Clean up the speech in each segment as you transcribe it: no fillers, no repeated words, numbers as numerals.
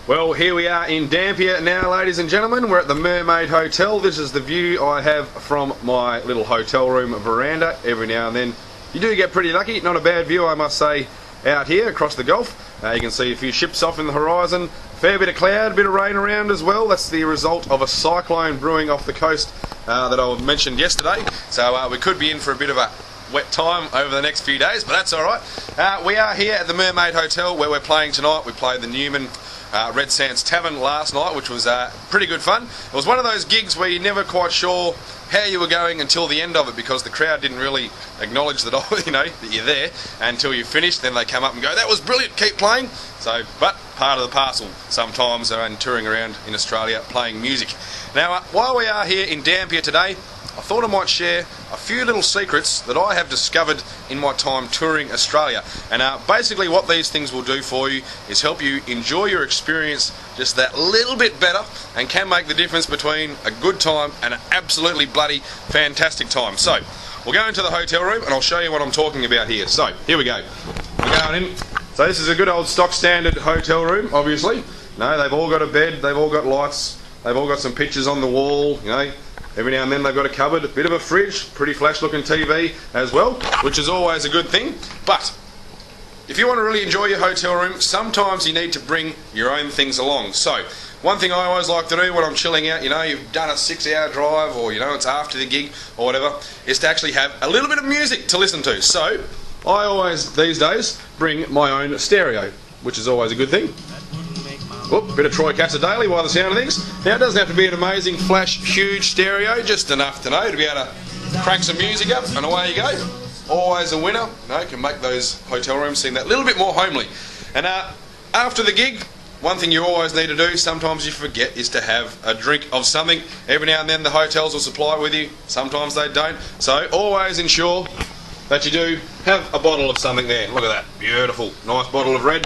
Well, here we are in Dampier now, ladies and gentlemen. We're at the Mermaid Hotel. This is the view I have from my little hotel room veranda. Every now and then you do get pretty lucky. Not a bad view, I must say, out here across the Gulf. You can see a few ships off in the horizon. Fair bit of cloud, a bit of rain around as well. That's the result of a cyclone brewing off the coast that I mentioned yesterday. So we could be in for a bit of a wet time over the next few days, but that's alright. We are here at the Mermaid Hotel where we're playing tonight. We played the Newman Red Sands Tavern last night, which was pretty good fun. It was one of those gigs where you're never quite sure how you were going until the end of it, because the crowd didn't really acknowledge that that you're there until you finished. Then they come up and go, "That was brilliant, keep playing." So, but part of the parcel sometimes and touring around in Australia playing music. Now, while we are here in Dampier today, I thought I might share a few little secrets that I have discovered in my time touring Australia. And basically what these things will do for you is help you enjoy your experience just that little bit better, and can make the difference between a good time and an absolutely bloody fantastic time. So, we'll go into the hotel room and I'll show you what I'm talking about here. So, here we go. We're going in. So this is a good old stock standard hotel room, obviously. No, they've all got a bed, they've all got lights, they've all got some pictures on the wall, Every now and then they've got a cupboard, a bit of a fridge, pretty flash looking TV as well, which is always a good thing. But if you want to really enjoy your hotel room, sometimes you need to bring your own things along. So one thing I always like to do when I'm chilling out, you've done a 6-hour drive, or it's after the gig or whatever, is to actually have a little bit of music to listen to. So I always, these days, bring my own stereo, which is always a good thing. Bit of Troy Katzer Daily by the sound of things. Now, it doesn't have to be an amazing, flash, huge stereo, just enough to be able to crank some music up and away you go. Always a winner. Can make those hotel rooms seem that little bit more homely. And after the gig, one thing you always need to do, sometimes you forget, is to have a drink of something. Every now and then the hotels will supply it with you, sometimes they don't. So always ensure that you do have a bottle of something there. Look at that, beautiful, nice bottle of red.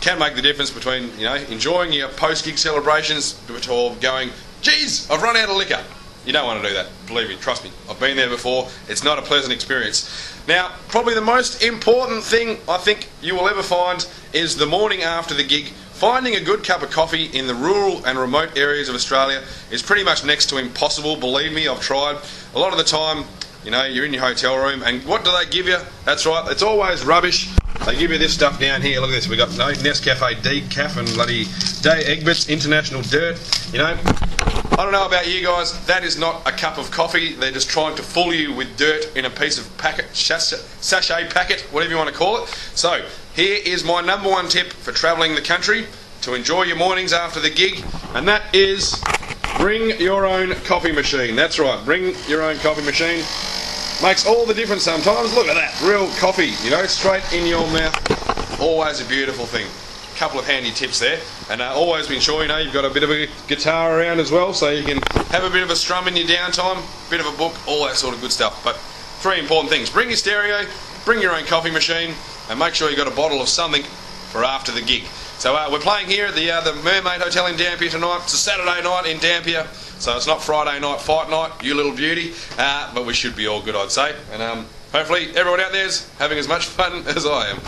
Can make the difference between enjoying your post-gig celebrations or going, geez, I've run out of liquor. You don't want to do that, believe me, trust me, I've been there before. It's not a pleasant experience. Now, probably the most important thing I think you will ever find is the morning after the gig. Finding a good cup of coffee in the rural and remote areas of Australia is pretty much next to impossible. Believe me, I've tried. A lot of the time, you're in your hotel room, and what do they give you? That's right, it's always rubbish. They give you this stuff down here. Look at this. We got Nescafe Decaf and bloody Day Egberts International Dirt. I don't know about you guys. That is not a cup of coffee. They're just trying to fool you with dirt in a piece of packet, sachet packet, whatever you want to call it. So here is my number one tip for travelling the country to enjoy your mornings after the gig, and that is bring your own coffee machine. That's right. Bring your own coffee machine. Makes all the difference sometimes. Look at that, real coffee, straight in your mouth. Always a beautiful thing. Couple of handy tips there, and always be sure you've got a bit of a guitar around as well, so you can have a bit of a strum in your downtime, bit of a book, all that sort of good stuff. But 3 important things: bring your stereo, bring your own coffee machine, and make sure you've got a bottle of something for after the gig. So we're playing here at the Mermaid Hotel in Dampier tonight. It's a Saturday night in Dampier. So it's not Friday night fight night, you little beauty, but we should be all good, I'd say. And hopefully everyone out there's having as much fun as I am.